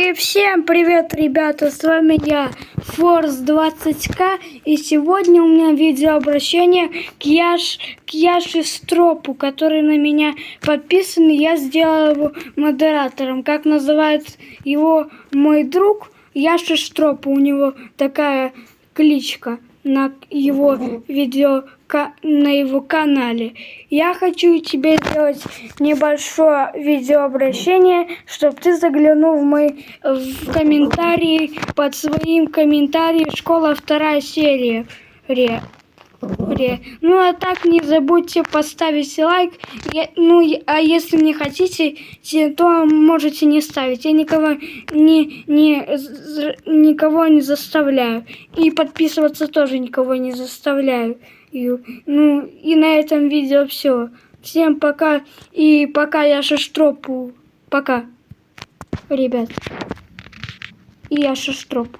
И всем привет, ребята, с вами я, Force 20К, и сегодня у меня видеообращение к Яше Стропу, который на меня подписан, и я сделал его модератором. Как называет его мой друг, Яша Стропу, у него такая кличка на его на его канале. Я хочу тебе сделать небольшое видеообращение, чтобы ты заглянул в комментарии под своим комментарием «Школа 2 серия». Ну а так не забудьте поставить лайк. А если не хотите, то можете не ставить. Я никого не заставляю. И подписываться тоже никого не заставляю. И на этом видео все. Всем пока. И пока Яша Стропу. Пока, ребят. И Яша Стропу.